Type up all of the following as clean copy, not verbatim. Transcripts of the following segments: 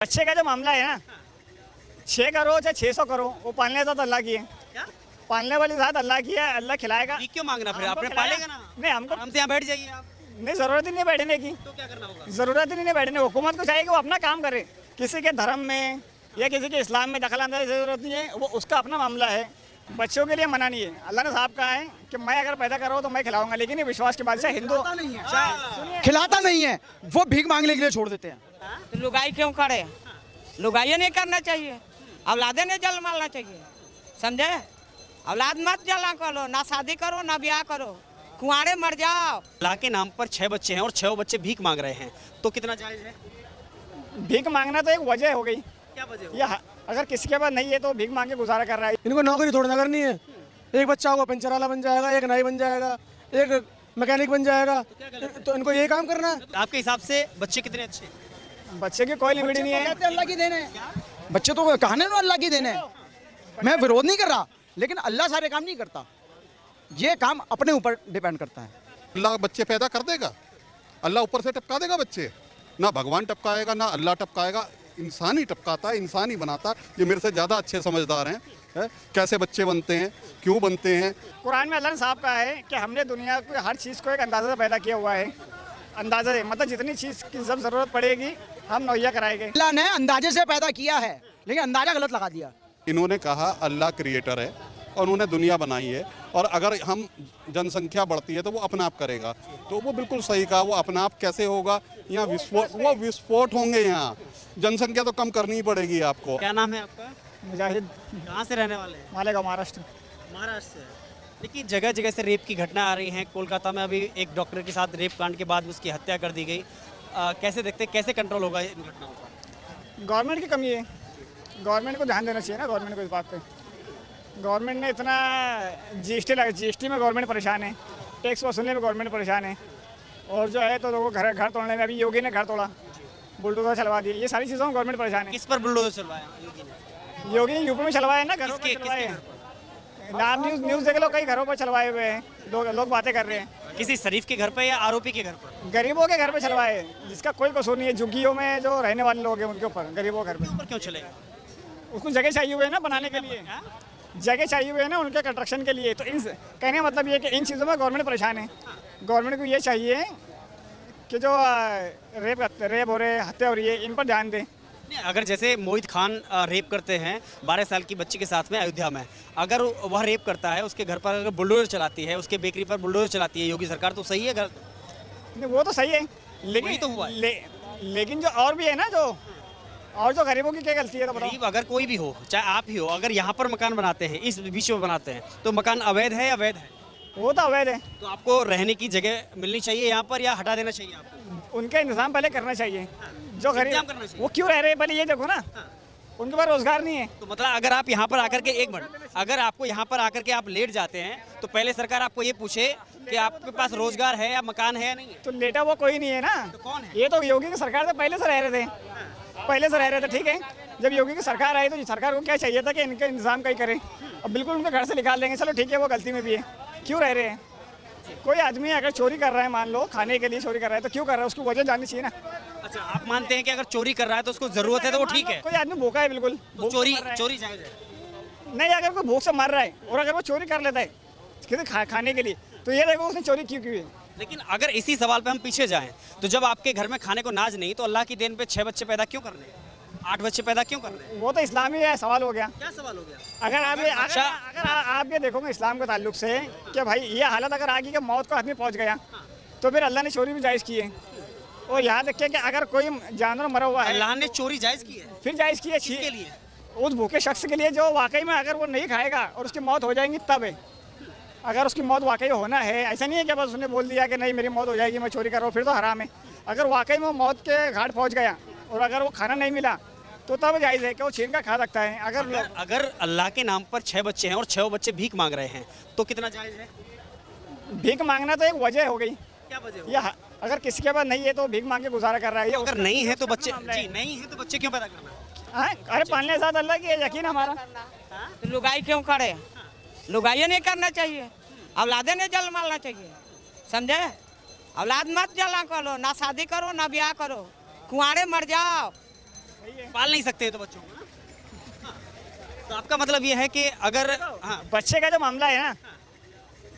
बच्चे का जो मामला है ना, 6 करो चाहे 600 करो, वो पालने का तो अल्लाह की है। क्या? पालने वाली जात अल्लाह की है, अल्लाह खिलाएगा। ये क्यों मांगना फिर? हमको आपने खिलाया। पालेगा ना, नहीं हमको आराम से यहाँ बैठ जाइए आप। नहीं, जरूरत ही नहीं बैठने की, तो क्या करना होगा? जरूरत ही नहीं बैठने। हुकूमत को चाहिए कि वो अपना काम करे। किसी के धर्म में या किसी के इस्लाम में दखल अंदाज़ी की जरूरत नहीं है, वो उसका अपना मामला है। बच्चों के लिए मना नहीं है। अल्लाह ने साहब कहा है कि मैं अगर पैदा करूँ तो मैं खिलाऊंगा, लेकिन ये विश्वास के बाद से हिंदू खिलाता नहीं है, वो भीख मांगने के लिए छोड़ देते हैं। तो लुगाई क्यों करे? लुगाई नहीं करना चाहिए, औलादे नहीं जल मारना चाहिए, समझे? औलाद मत जला करो, ना शादी करो ना ब्याह करो, कुंवारे मर जाओ। अल्लाह के नाम पर 6 बच्चे हैं और 6 बच्चे भीख मांग रहे हैं, तो कितना जायज है? भीख मांगना तो एक वजह हो गई। क्या वजह? या अगर किसी के पास नहीं है तो भीख मांग के गुजारा कर रहा है। इनको नौकरी थोड़ी ना करनी है। एक बच्चा होगा पंचर वाला बन जाएगा, एक नाई बन जाएगा, एक मैकेनिक बन जाएगा, तो इनको यही काम करना है। आपके हिसाब से बच्चे कितने अच्छे हैं? बच्चे की कोई लिमिट नहीं है। अल्लाह की देन है, बच्चे तो कहने दो अल्लाह की देन है। मैं विरोध नहीं कर रहा, लेकिन अल्लाह सारे काम नहीं करता, ये काम अपने ऊपर डिपेंड करता है। अल्लाह बच्चे पैदा कर देगा, अल्लाह ऊपर से टपका देगा बच्चे, ना भगवान टपकाएगा ना अल्लाह टपकाएगा, इंसान ही टपकाता है, इंसान ही बनाता है। ये मेरे से ज़्यादा अच्छे समझदार हैं है? कैसे बच्चे बनते हैं, क्यों बनते हैं। कुरान में अल्लाह ने साहब कहा है कि हमने दुनिया को हर चीज़ को एक अंदाज़ा से पैदा किया हुआ है। अंदाज़ा है मतलब जितनी चीज़ की जब ज़रूरत पड़ेगी हम मुहैया कराएंगे। अल्लाह ने अंदाजे से पैदा किया है, लेकिन अंदाजा गलत लगा दिया। इन्होंने कहा अल्लाह क्रिएटर है और उन्होंने दुनिया बनाई है, और अगर हम जनसंख्या बढ़ती है तो वो अपना आप करेगा, तो वो बिल्कुल सही कहा। वो अपना आप कैसे होगा? यहाँ विस्फोट होंगे। यहाँ जनसंख्या तो कम करनी ही पड़ेगी आपको। क्या नाम है आपका? मुजाहिद कहाँ से रहने वाले हैं? मालेगांव, महाराष्ट्र। महाराष्ट्र से। देखिए जगह जगह से रेप की घटना आ रही हैं। कोलकाता में अभी एक डॉक्टर के साथ रेप कांड के बाद उसकी हत्या कर दी गई। कैसे देखते हैं, कैसे कंट्रोल होगा इन घटनाओं का? गवर्नमेंट की कमी है, गवर्नमेंट को ध्यान देना चाहिए ना। गवर्नमेंट को इस बात पे गवर्नमेंट ने इतना जीएसटी में गवर्नमेंट परेशान है, टैक्स वसूलने में गवर्नमेंट परेशान है, और जो है तो लोगों को घर तोड़ने में, अभी योगी ने घर तोड़ा, बुलडोजर चलवा दिए, ये सारी चीज़ों में गवर्नमेंट परेशान है। किस पर बुलडोजर चलवाया योगी ने? योगी ने यूपी में चलवाया ना, घरों पर चलवाए। नाम न्यूज़ देख लो, कई घरों पर चलवाए हुए हैं, लोग बातें कर रहे हैं। किसी शरीफ के घर पे या आरोपी के घर पर? गरीबों के घर पे चलवाए, जिसका कोई कसूर नहीं है। झुग्गियों में जो रहने वाले लोग हैं उनके ऊपर, गरीबों के घर पे। ऊपर क्यों चलेगा? उसको जगह चाहिए हुए है ना बनाने के लिए, जगह चाहिए हुए है ना उनके कंस्ट्रक्शन के लिए। तो इन कहने का मतलब ये है कि इन चीज़ों में गवर्नमेंट परेशान है। गवर्नमेंट को ये चाहिए कि जो रेप हो रहे हैं, हत्या हो रही है, इन पर ध्यान दें। नहीं, अगर जैसे मोहित खान रेप करते हैं 12 साल की बच्ची के साथ में अयोध्या में, अगर वह रेप करता है, उसके घर पर अगर बुलडोजर चलाती है, उसके बेकरी पर बुलडोजर चलाती है योगी सरकार, तो सही है? घर नहीं, वो तो सही है, वही लेकिन तो हुआ है। लेकिन जो और भी है ना, जो गरीबों की क्या गलती है तो बताओ। गरीब अगर कोई भी हो, चाहे आप ही हो, अगर यहाँ पर मकान बनाते हैं, इस बीच में बनाते हैं, तो मकान अवैध है या वैध है? वो तो अवैध है। तो आपको रहने की जगह मिलनी चाहिए यहाँ पर, या हटा देना चाहिए आपको? उनका इंतजाम पहले करना चाहिए। जो इंतजाम गरीब करना चाहिए। वो क्यों रह रहे हैं पहले ये देखो ना, उनके पास रोजगार नहीं है। तो मतलब अगर आप यहाँ पर आकर के एक मिनट, अगर आपको यहाँ पर आकर के आप लेट जाते हैं, तो पहले सरकार आपको ये पूछे कि आपके पास रोजगार है या मकान है या नहीं है? तो लेटा वो कोई नहीं है ना। तो कौन है? ये तो योगी की सरकार से पहले से रह रहे थे, ठीक है। जब योगी की सरकार आई तो सरकार को क्या चाहिए था कि इनका इंतजाम कहीं करे। अब बिल्कुल उनके घर से निकाल देंगे, चलो ठीक है, वो गलती में भी है, क्यों रह रहे हैं। कोई आदमी अगर चोरी कर रहा है, मान लो खाने के लिए चोरी कर रहा है, तो क्यों कर रहा है, उसकी वजह जाननी चाहिए ना। अच्छा, आप मानते हैं कि अगर चोरी कर रहा है तो उसको जरूरत है तो वो ठीक है? कोई आदमी भूखा है, बिल्कुल तो चोरी जायज है? नहीं, अगर कोई भूख से मर रहा है और अगर वो चोरी कर लेता है किसी खाने के लिए, तो ये देखो उसने चोरी क्यों की है। लेकिन अगर इसी सवाल पे हम पीछे जाएं, तो जब आपके घर में खाने को नाज नहीं, तो अल्लाह की देन पे 6 बच्चे पैदा क्यों कर रहे हैं, 8 बच्चे पैदा क्यों कर रहे हैं? वो तो इस्लामी है, सवाल हो गया। क्या सवाल हो गया? अगर आप ये देखोगे इस्लाम के ताल्लुक से कि भाई ये हालत अगर आ गई कि मौत को आदमी पहुंच गया, तो फिर अल्लाह ने चोरी भी जायज़ की है। और यहाँ देखिए कि अगर कोई जानवर मरा हुआ है, अल्लाह ने चोरी जायज की है? फिर जायज़ की है किसके लिए? उस भूखे शख्स के लिए जो वाकई में अगर वो नहीं खाएगा और उसकी मौत हो जाएगी तब है। अगर उसकी मौत वाकई होना है, ऐसा नहीं है कि बस उसने बोल दिया कि नहीं मेरी मौत हो जाएगी, मैं चोरी कर रहा हूँ, फिर तो हराम है। अगर वाकई में वो मौत के घाट पहुँच गया और अगर वो खाना नहीं मिला, तो तब जायज़ है कि वो छीन का खा सकता है। अगर अल्लाह के नाम पर 6 बच्चे हैं और 6 बच्चे भीख मांग रहे हैं, तो कितना जायज है? भीख मांगना तो एक वजह हो गई। क्या वजह? या अगर किसी के पास नहीं है तो भीख मांग के गुजारा कर रहा है। अगर नहीं है तो बच्चे नहीं है तो बच्चे क्यों पैदा करना है? हाँ, अरे पालने के साथ अल्लाह की है, यकीन हमारा। तो लुगाई क्यों करे? लुगाई नहीं करना चाहिए, औलादे नहीं जल मारना चाहिए, समझे? औलाद मत जला करो, ना शादी करो ना ब्याह करो, कुंवारे मर जाओ। पाल नहीं सकते तो बच्चों को ना? हाँ। तो आपका मतलब ये है कि अगर हाँ बच्चे का जो मामला है ना,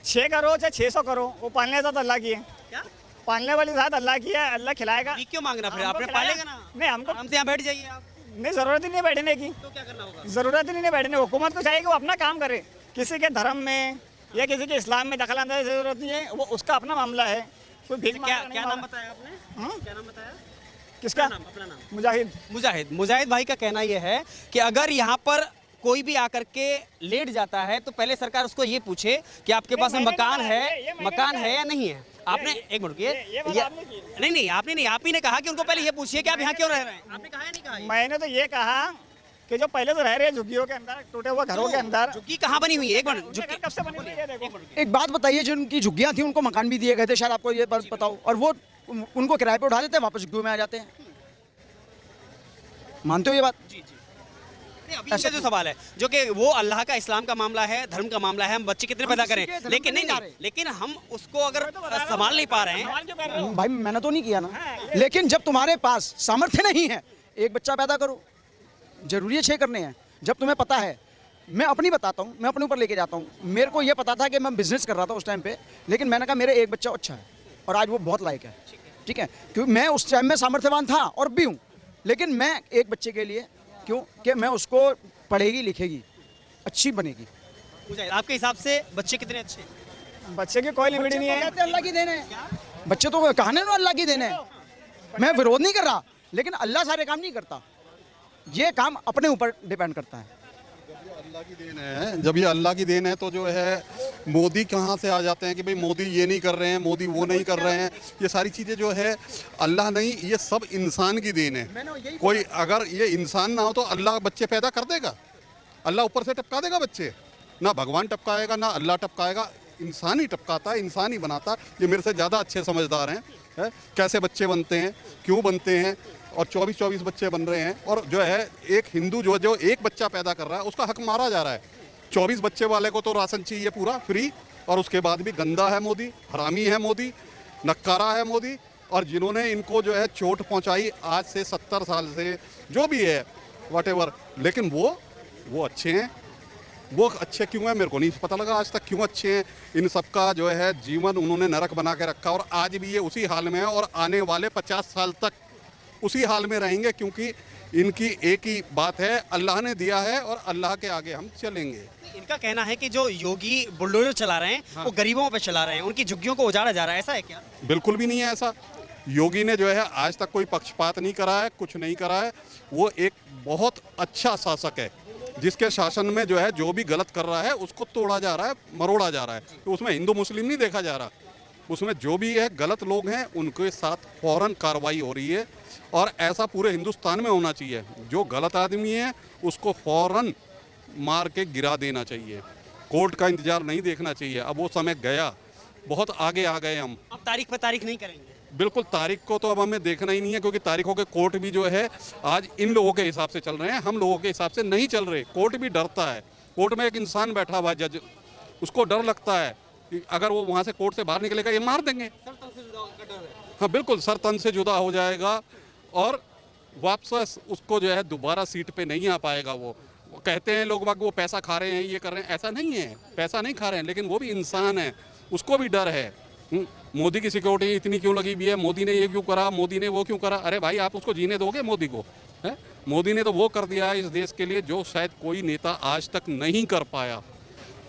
6 करो चाहे 600 करो, वो पालने का तो अल्लाह की है। क्या पालने वाली ज़ात अल्लाह की है, अल्लाह खिलाएगा। ये क्यों मांगना फिर? हमको आपने खिलाया। पालेगा ना, नहीं, हमको आराम से यहाँ बैठ जाइए आप। नहीं, ज़रूरत ही नहीं बैठने की, तो क्या करना होगा? ज़रूरत ही नहीं बैठने। हुकूमत को चाहिए कि वो अपना काम करे। किसी के धर्म में या किसी के इस्लाम में दखल अंदाज़ी की ज़रूरत नहीं है, वो उसका अपना मामला है। कोई भीख क्या मांगने क्या नहीं नाम मांगा। बताया आपने? हाँ? क्या नाम बताया? किसका? अपना नाम। मुजाहिद। मुजाहिद भाई का कहना यह है कि अगर यहाँ पर कोई भी आकर के लेट जाता है तो पहले सरकार उसको ये पूछे कि आपके पास में मैंने मकान नहीं है, बताया, ये मैंने मकान नहीं है या बताया। नहीं है। आपने एक मिनट ये बात आपने की। नहीं आपने नहीं, आप ही ने कहा कि उनको पहले ये पूछिए कि आप यहाँ क्यों रह रहे हैं। आपने कहा या नहीं कहा ये? मैंने तो ये कहा कि जो पहले तो रह रहे हैं झुग्गियों के अंदर, टूटे हुए घरों के अंदर, झुग्गी कहाँ बनी हुई है? एक मिनट, उनके घर कब से बनी हुई है? देखो, एक बात बताइए, जो उनकी झुग्गियाँ थी उनको मकान भी दिए गए थे, शायद आपको ये बात बताओ, और वो उनको किराए पे उठा देते हैं, वापस झुग्गियों में आ जाते हैं। मानते हो ये बात? नहीं, अभी इनका जो सवाल है जो कि वो अल्लाह का, इस्लाम का मामला है, धर्म का मामला है, हम बच्चे कितने पैदा किसी करें, के धर्म लेकिन पे नहीं जा नहीं रहे। लेकिन हम उसको अगर संभाल नहीं पा रहे हैं। सवाल क्यों कर रहे हो? भाई मैंने तो नहीं किया ना, लेकिन जब तुम्हारे पास सामर्थ्य नहीं है, एक बच्चा पैदा करो। जरूरी है 6 करने हैं। जब तुम्हें पता है, मैं अपनी बताता हूँ, मैं अपने ऊपर लेके जाता हूँ। मेरे को ये पता था कि मैं बिजनेस कर रहा था उस टाइम पे, लेकिन मैंने कहा मेरे एक बच्चा अच्छा है और आज वो बहुत लायक है, ठीक है, क्योंकि मैं उस टाइम में सामर्थ्यवान था और भी हूँ। लेकिन मैं एक बच्चे के लिए, क्यों कि मैं उसको पढ़ेगी लिखेगी, अच्छी बनेगी। मुजाहिद, आपके हिसाब से बच्चे कितने अच्छे हैं? बच्चे की कोई लिमिट नहीं है। कहते हैं अल्लाह की देन है, बच्चे तो कहानी ना अल्लाह की देन है। मैं विरोध नहीं कर रहा, लेकिन अल्लाह सारे काम नहीं करता, ये काम अपने ऊपर डिपेंड करता है। अल्लाह की देन है। जब ये अल्लाह की देन है तो जो है मोदी कहाँ से आ जाते हैं कि भाई मोदी ये नहीं कर रहे हैं, मोदी वो नहीं कर रहे हैं। ये सारी चीज़ें जो है अल्लाह नहीं, ये सब इंसान की देन है। कोई अगर ये इंसान ना हो तो अल्लाह बच्चे पैदा कर देगा? अल्लाह ऊपर से टपका देगा बच्चे? ना भगवान टपकाएगा ना अल्लाह टपकाएगा, इंसान ही टपकाता है, इंसान ही बनाता। ये मेरे से ज़्यादा अच्छे समझदार हैं कैसे बच्चे बनते हैं, क्यों बनते हैं, और 24-24 बच्चे बन रहे हैं। और जो है एक हिंदू जो एक बच्चा पैदा कर रहा है उसका हक मारा जा रहा है। 24 बच्चे वाले को तो राशन चाहिए पूरा फ्री, और उसके बाद भी गंदा है मोदी, हरामी है मोदी, नक्कारा है मोदी। और जिन्होंने इनको जो है चोट पहुंचाई आज से 70 साल से, जो भी है व्हाटएवर, लेकिन वो अच्छे हैं। वो अच्छे क्यों हैं मेरे को नहीं पता लगा आज तक, क्यों अच्छे हैं। इन सबका जो है जीवन उन्होंने नरक बना के रखा, और आज भी ये उसी हाल में है और आने वाले 50 साल तक उसी हाल में रहेंगे, क्योंकि इनकी एक ही बात है, अल्लाह ने दिया है और अल्लाह के आगे हम चलेंगे। इनका कहना है कि जो योगी बुलडोजर चला रहे हैं वो गरीबों पे चला रहे हैं, उनकी झुग्गियों को उजाड़ा जा रहा है, ऐसा है क्या? बिल्कुल भी नहीं है ऐसा। योगी ने जो है आज तक कोई पक्षपात नहीं करा है, कुछ नहीं करा है। वो एक बहुत अच्छा शासक है जिसके शासन में जो है जो भी गलत कर रहा है उसको तोड़ा जा रहा है, मरोड़ा जा रहा है। तो उसमें हिंदू मुस्लिम नहीं देखा जा रहा, उसमें जो भी है गलत लोग हैं उनके साथ फौरन कार्रवाई हो रही है। और ऐसा पूरे हिंदुस्तान में होना चाहिए, जो गलत आदमी है उसको फौरन मार के गिरा देना चाहिए। कोर्ट का इंतजार नहीं देखना चाहिए। अब वो समय गया, बहुत आगे आ गए हम। अब तारीख पे तारीख नहीं करेंगे? बिल्कुल, तारीख को तो अब हमें देखना ही नहीं है, क्योंकि तारीखों के कोर्ट भी जो है आज इन लोगों के हिसाब से चल रहे हैं, हम लोगों के हिसाब से नहीं चल रहे। कोर्ट भी डरता है। कोर्ट में एक इंसान बैठा हुआ है, जज, उसको डर लगता है कि अगर वो वहाँ से कोर्ट से बाहर निकलेगा ये मार देंगे। हाँ बिल्कुल, सर तन से जुदा हो जाएगा और वापस उसको जो है दोबारा सीट पे नहीं आ पाएगा। वो कहते हैं लोग बाग वो पैसा खा रहे हैं, ये कर रहे हैं, ऐसा नहीं है, पैसा नहीं खा रहे हैं, लेकिन वो भी इंसान है, उसको भी डर है। मोदी की सिक्योरिटी इतनी क्यों लगी हुई है, मोदी ने ये क्यों करा, मोदी ने वो क्यों करा। अरे भाई, आप उसको जीने दोगे मोदी को? है, मोदी ने तो वो कर दिया है इस देश के लिए जो शायद कोई नेता आज तक नहीं कर पाया,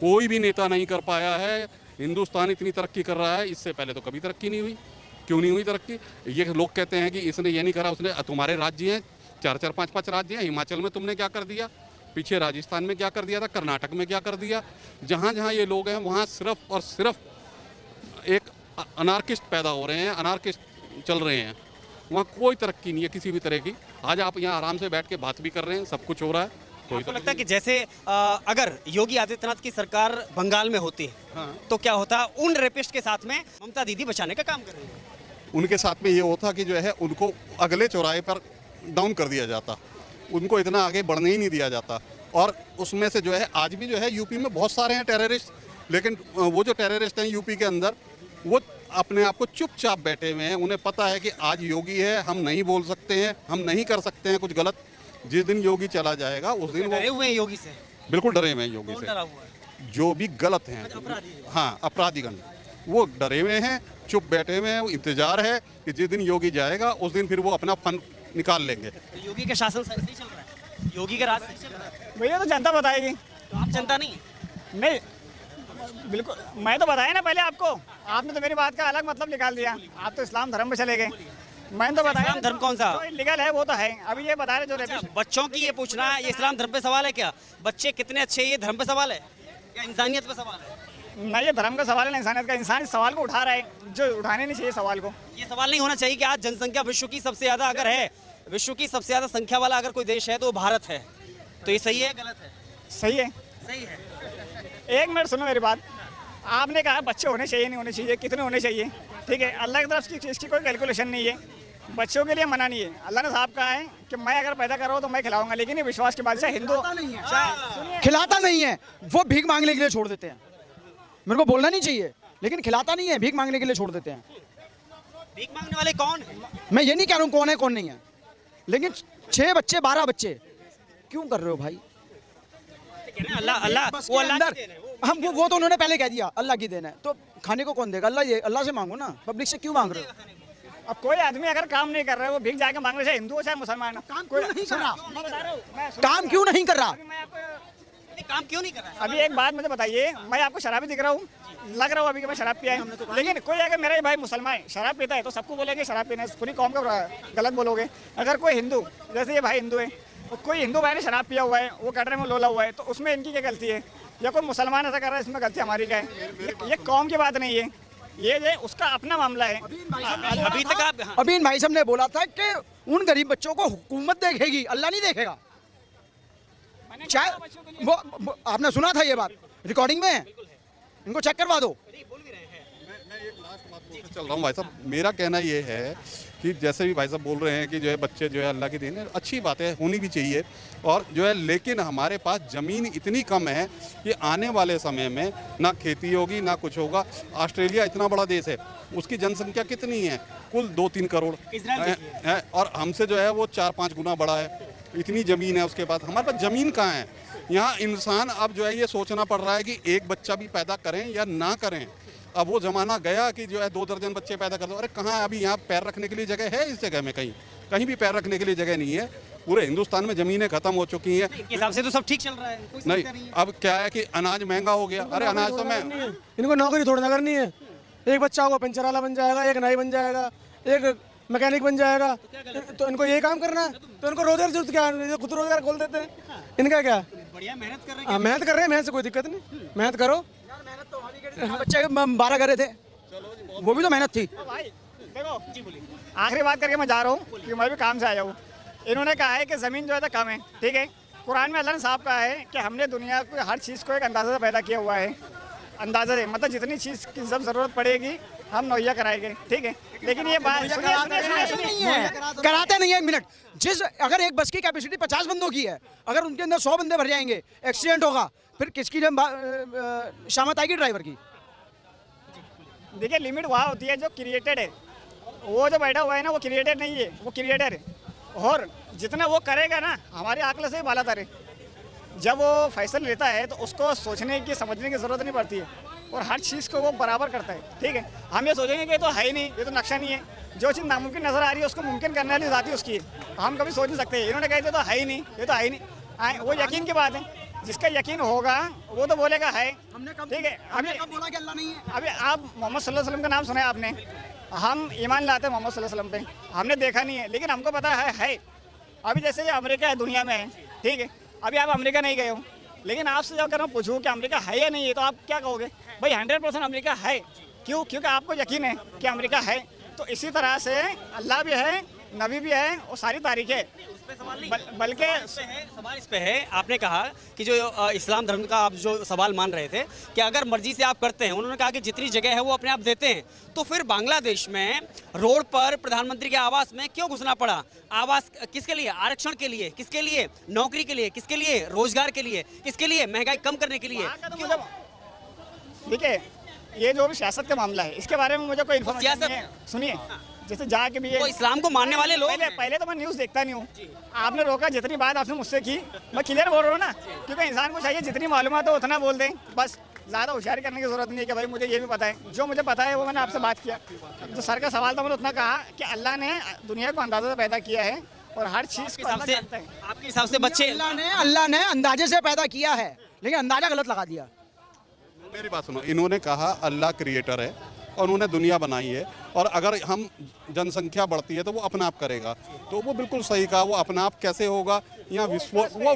कोई भी नेता नहीं कर पाया है। हिंदुस्तान इतनी तरक्की कर रहा है, इससे पहले तो कभी तरक्की नहीं हुई। क्यों नहीं हुई तरक्की? ये लोग कहते हैं कि इसने ये नहीं करा, उसने। तुम्हारे राज्य हैं 4-4, 5-5 राज्य हैं। हिमाचल में तुमने क्या कर दिया, पीछे राजस्थान में क्या कर दिया था, कर्नाटक में क्या कर दिया। जहाँ जहाँ ये लोग हैं वहाँ सिर्फ और सिर्फ एक अनार्किस्ट पैदा हो रहे हैं, अनार्किस्ट चल रहे हैं। वहाँ कोई तरक्की नहीं है किसी भी तरह की। आज आप यहाँ आराम से बैठ के बात भी कर रहे हैं, सब कुछ हो रहा है। आपको लगता है कि जैसे अगर योगी आदित्यनाथ की सरकार बंगाल में होती हाँ। तो क्या होता? उन रेपिस्ट के साथ में ममता दीदी बचाने का काम कर रही है। उनके साथ में ये होता कि जो है उनको अगले चौराहे पर डाउन कर दिया जाता, उनको इतना आगे बढ़ने ही नहीं दिया जाता। और उसमें से जो है आज भी जो है यूपी में बहुत सारे हैं टेररिस्ट, लेकिन वो जो टेररिस्ट हैं यूपी के अंदर वो अपने आप को चुपचाप बैठे हुए हैं। उन्हें पता है कि आज योगी है, हम नहीं बोल सकते हैं, हम नहीं कर सकते हैं कुछ गलत। जिस दिन योगी चला जाएगा उस दिन डरे वो हुए हैं योगी से? बिल्कुल डरे हुए हैं योगी कौन से। डरा हुआ है? जो भी गलत हैं, अपराधी। हाँ अपराधीगण, वो डरे हुए हैं, चुप बैठे हुए हैं। वो इंतजार है कि जिस दिन योगी जाएगा उस दिन फिर वो अपना फन निकाल लेंगे। तो योगी का शासन सही चल रहा है? योगी का राज सही चल रहा है? भैया तो जनता बताएगी। तो आप जनता नहीं है? नहीं, बिल्कुल मैं तो बताया ना पहले आपको। आपने तो मेरी बात का अलग मतलब निकाल दिया। आप तो इस्लाम धर्म पे चले गए। मैंने तो बताया इस्लाम धर्म कौन सा? जो लीगल है वो तो है। अभी ये बता रहे जो अच्छा, रेपिस्ट बच्चों की ये पूछना ये इस्लाम धर्म पे सवाल है क्या? बच्चे कितने अच्छे हैं, ये धर्म पे सवाल है या इंसानियत पे सवाल है? ना, ये धर्म का सवाल है ना इंसानियत का। इंसान इस सवाल को उठा रहा है जो उठाने नहीं चाहिए सवाल को। ये सवाल नहीं होना चाहिए कि आज जनसंख्या विश्व की सबसे ज्यादा अगर है, विश्व की सबसे ज्यादा संख्या वाला अगर कोई देश है तो वो भारत है। तो ये सही है गलत है? सही है। सही है। एक मिनट सुनो मेरी बात। आपने कहा बच्चे होने चाहिए नहीं होने चाहिए, कितने होने चाहिए, ठीक है। अल्लाह की तरफ से इसकी कोई कैलकुलेशन नहीं है। बच्चों के लिए मना नहीं है। अल्लाह ने साहब कहा है कि मैं अगर पैदा कर रहा हूँ तो मैं खिलाऊंगा, लेकिन ये विश्वास की बात से हिंदू खिलाता नहीं है, वो भीख मांगने के लिए छोड़ देते हैं। मेरे को बोलना नहीं चाहिए, लेकिन खिलाता नहीं है, भीख मांगने के लिए छोड़ देते हैं। भीख मांगने वाले कौन है? मैं ये नहीं कह रहा हूँ कौन है कौन नहीं है, लेकिन 6 बच्चे 12 बच्चे क्यों कर रहे हो भाई? अल्लाह अल्लाह बस वो के अल्लाह अंदर की देन है, वो हम वो तो उन्होंने पहले कह दिया अल्लाह की देन है, तो खाने को कौन देगा? अल्लाह, ये अल्लाह से मांगो ना, पब्लिक से क्यों मांग रहे हो? अब कोई आदमी अगर काम नहीं कर रहा है वो भीख जाके मांग रहे, चाहे हिंदू हो चाहे मुसलमान हो। काम कोई क्यों नहीं कर रहा? मैं बता रहा हूँ, मैं सुनो। काम क्यों नहीं कर रहा? अभी मैं आपको नहीं, काम क्यों नहीं कर रहा है? अभी एक बात मुझे बताइए, मैं आपको शराबी दिख रहा हूँ, लग रहा हूँ अभी कि मैं शराब पिया है, लेकिन कोई अगर मेरा ही भाई मुसलमान है शराब पीता है तो सबको बोलेंगे शराब पीना है, पूरी कौम का गलत बोलोगे। अगर कोई हिंदू, जैसे ये भाई हिंदू है, तो कोई हिंदू भाई ने शराब पिया हुआ है, वो कटरे में लोला हुआ है, तो उसमें इनकी क्या गलती है? या कोई मुसलमान ऐसा कर रहा है, इसमें गलती हमारी क्या है? ये कौम की बात नहीं है, ये उसका अपना मामला है। अभी तक आप हाँ, अभी इन भाई साहब ने बोला था कि उन गरीब बच्चों को हुकूमत देखेगी, अल्लाह नहीं देखेगा। चाहे वो आपने सुना था ये बात, रिकॉर्डिंग में है, इनको चेक करवा दो। चल रहा हूँ भाई साहब, मेरा कहना ये है कि जैसे भी भाई साहब बोल रहे हैं कि जो है बच्चे जो है अल्लाह की देन है, अच्छी बात है, होनी भी चाहिए। और जो है लेकिन हमारे पास ज़मीन इतनी कम है कि आने वाले समय में ना खेती होगी ना कुछ होगा। ऑस्ट्रेलिया इतना बड़ा देश है, उसकी जनसंख्या कितनी है? कुल 2-3 करोड़ है, और हमसे जो है वो 4-5 गुना बड़ा है। इतनी ज़मीन है उसके पास, हमारे पास ज़मीन कहाँ है? यहाँ इंसान अब जो है ये सोचना पड़ रहा है कि एक बच्चा भी पैदा करें या ना करें। अब वो ज़माना गया कि जो है 2 दर्जन बच्चे पैदा कर दो। अरे कहाँ है? अभी यहाँ पैर रखने के लिए जगह है? इस जगह में कहीं भी पैर रखने के लिए जगह नहीं है। पूरे हिंदुस्तान में ज़मीनें ख़त्म हो चुकी हैं। के हिसाब से तो सब ठीक चल रहा है, कोई नहीं, समस्या नहीं है। अब क्या है कि अनाज महंगा हो गया। अरे अनाज तो मैं इनको नौकरी थोड़ी ना करनी है। एक बच्चा होगा पंचर वाला बन जाएगा, एक नाई बन जाएगा, एक मैकेनिक बन जाएगा, तो इनको यही काम करना है। तो इनको रोजगार जरूरत क्या है? खुद रोजगार खोल देते हैं। इनका क्या? बढ़िया मेहनत कर रहे हाँ, मेहनत कर रहे हैं, मेहनत से कोई दिक्कत नहीं, मेहनत करो। बच्चे 12 करे थे, वो भी तो मेहनत थी। भाई देखो, आखिरी बात करके मैं जा रहा हूँ कि मैं भी काम से आया हूँ। इन्होंने कहा है कि ज़मीन जो है तो कम है, ठीक है। कुरान में अल्लाह ने साहब कहा है कि हमने दुनिया को हर चीज़ को एक अंदाज़े से पैदा किया हुआ है। अंदाज़े से मतलब जितनी चीज़ की जब ज़रूरत पड़ेगी हम मुहैया कराएंगे, ठीक है। लेकिन ये बात कराते नहीं है। 1 मिनट, अगर एक बस की कैपेसिटी 50 बंदों की है, अगर उनके अंदर 100 बंदे भर जाएंगे, एक्सीडेंट होगा, फिर किसकी शामत आएगी? ड्राइवर की। देखिए लिमिट वहाँ होती है जो क्रिएटेड है। वो जो बैठा हुआ है ना वो क्रिएटेड नहीं है, वो क्रिएटर है। और जितना वो करेगा ना हमारे आंकड़े से बाला तारे। जब वो फैसला लेता है तो उसको सोचने की समझने की ज़रूरत नहीं पड़ती है, और हर चीज़ को वो बराबर करता है, ठीक है। हम ये सोचेंगे कि ये तो है ही नहीं, ये तो नक्शा नहीं है। जो चीज़ नामुमकिन नज़र आ रही है उसको मुमकिन करने वाली ज़ाती उसकी है। हम कभी सोच नहीं सकते। इन्होंने कहा ये तो है ही नहीं, ये तो है ही नहीं। वो यकीन की बात है। जिसका यकीन होगा वो तो बोलेगा है, ठीक है। अभी बोला कि अल्लाह नहीं है। अभी आप मोहम्मद सल्लल्लाहु अलैहि वसल्लम का नाम सुना है आपने? हम ईमान लाते हैं मोहम्मद सल्लल्लाहु अलैहि वसल्लम पे, हमने देखा नहीं है लेकिन हमको पता है। अभी जैसे ये अमेरिका है दुनिया में है, ठीक है। अभी आप अमेरिका नहीं गए हो, लेकिन आपसे जब अगर मैं पूछूँ कि अमेरिका है या नहीं है तो आप क्या कहोगे? भाई 100% अमेरिका है। क्यों? क्योंकि आपको यकीन है कि अमेरिका है। तो इसी तरह से अल्लाह भी है, नबी भी है, और सारी तारीख है। बल्कि सवाल इस पे है, आपने कहा कि जो इस्लाम धर्म का आप जो सवाल मान रहे थे कि अगर मर्जी से आप करते हैं, उन्होंने कहा कि जितनी जगह है वो अपने आप देते हैं, तो फिर बांग्लादेश में रोड पर प्रधानमंत्री के आवास में क्यों घुसना पड़ा? आवास किसके लिए? आरक्षण के लिए? किसके लिए? नौकरी के लिए? किसके लिए? रोजगार के लिए? किसके लिए? महंगाई कम करने के लिए? देखिए ये जो भी सियासत का मामला है इसके बारे में मुझे कोई इन्फॉर्मेशन सियासत- नहीं है। सुनिए, जैसे जाके भी वो इस्लाम को मानने वाले लोग पहले हैं। पहले तो मैं न्यूज़ देखता नहीं हूँ। आपने रोका, जितनी बात आपने मुझसे की मैं क्लियर बोल रहा हूँ ना, क्योंकि इंसान को चाहिए जितनी मालूमात हो उतना बोल दें, बस ज़्यादा होशियारी करने की ज़रूरत नहीं है कि भाई मुझे ये भी पता है। जो मुझे पता है वो मैंने आपसे बात किया। जो सर का सवाल था मैंने उतना कहा कि अल्लाह ने दुनिया को अंदाज़ा पैदा किया है और हर चीज़ को अल्लाह जानता है। आपके हिसाब से बच्चे अल्लाह ने अंदाजे से पैदा किया है, लेकिन अंदाजा गलत लगा दिया। मेरी बात सुनो, इन्होंने कहा अल्लाह क्रिएटर है और उन्होंने दुनिया बनाई है, और अगर हम जनसंख्या बढ़ती है तो वो अपना आप करेगा। तो वो बिल्कुल सही कहा, वो अपना आप कैसे होगा? यहाँ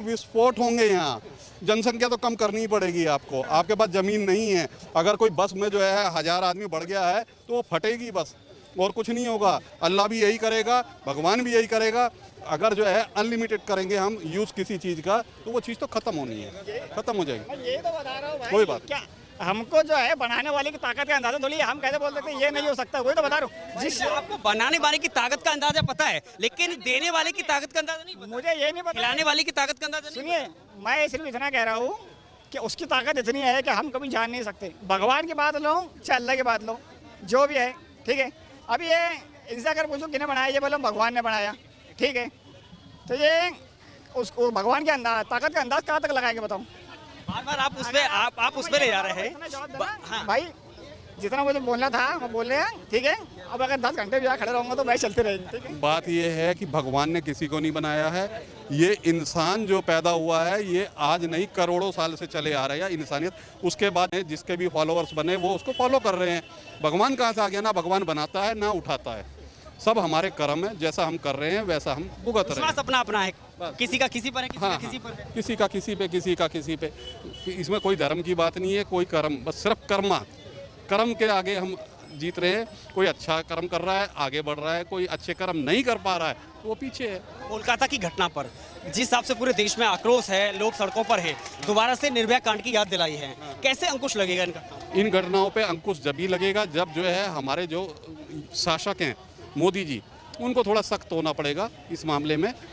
विस्फोट होंगे। यहाँ जनसंख्या तो कम करनी ही पड़ेगी आपको। आपके पास ज़मीन नहीं है, अगर कोई बस में जो है 1000 आदमी बढ़ गया है तो वो फटेगी बस, और कुछ नहीं होगा। अल्लाह भी यही करेगा, भगवान भी यही करेगा। अगर जो है अनलिमिटेड करेंगे हम यूज़ किसी चीज़ का तो वो चीज़ तो ख़त्म होनी है, ख़त्म हो जाएगी। मैं ये तो बता रहा हूँ भाई, कोई बात क्या हमको जो है बनाने वाले की ताकत का अंदाजा थोड़ी है, हम कैसे बोल सकते हैं ये नहीं हो सकता? वही तो बता रहा हूँ। जिस आपको बनाने वाले की ताकत का अंदाजा पता है, लेकिन देने वाले की ताकत का अंदाजा नहीं पता। मुझे ये नहीं पता। खिलाने वाले की ताकत का अंदाजा नहीं सुनिए, मैं सिर्फ इतना कह रहा हूँ कि उसकी ताकत इतनी है कि हम कभी जान नहीं सकते। भगवान की बात लो चाहे अल्लाह की बात लो, जो भी है ठीक है। अभी ये इनसे अगर पूछो किसने बनाया, ये बोलो भगवान ने बनाया, ठीक है। तो ये उसको भगवान के अंदाज ताकत का अंदाज कहाँ तक लगाएंगे बताओ? बार-बार आप उस पे आप उस पे ले जा रहे हैं। इतना जवाब देना, भाई जितना मुझे बोलना था वो बोल रहे हैं, ठीक है। अब अगर 10 घंटे भी यहाँ खड़े रहूँगा तो मैं चलते रहेंगे, ठीक है। बात ये है कि भगवान ने किसी को नहीं बनाया है। ये इंसान जो पैदा हुआ है ये आज नहीं करोड़ों साल से चले आ रहे हैं इंसानियत। उसके बाद जिसके भी फॉलोअर्स बने वो उसको फॉलो कर रहे हैं। भगवान कहाँ से आ गया? ना भगवान बनाता है ना उठाता है, सब हमारे कर्म है। जैसा हम कर रहे हैं वैसा हम भुगत रहे हैं। विश्वास अपना अपना है, किसी का किसी पर है, किसी हाँ, का किसी पर है। किसी का किसी पे, किसी का किसी पे। इसमें कोई धर्म की बात नहीं है, कोई कर्म, बस सिर्फ कर्म के आगे हम जीत रहे हैं। कोई अच्छा कर्म कर रहा है आगे बढ़ रहा है, कोई अच्छे कर्म नहीं कर पा रहा है तो वो पीछे है। कोलकाता की घटना पर जिस हिसाब से पूरे देश में आक्रोश है, लोग सड़कों पर हैं, दोबारा से निर्भया कांड की याद दिलाई है, कैसे अंकुश लगेगा इनका? इन घटनाओं पे अंकुश जब ही लगेगा जब जो है हमारे जो शासक हैं मोदी जी, उनको थोड़ा सख्त होना पड़ेगा इस मामले में।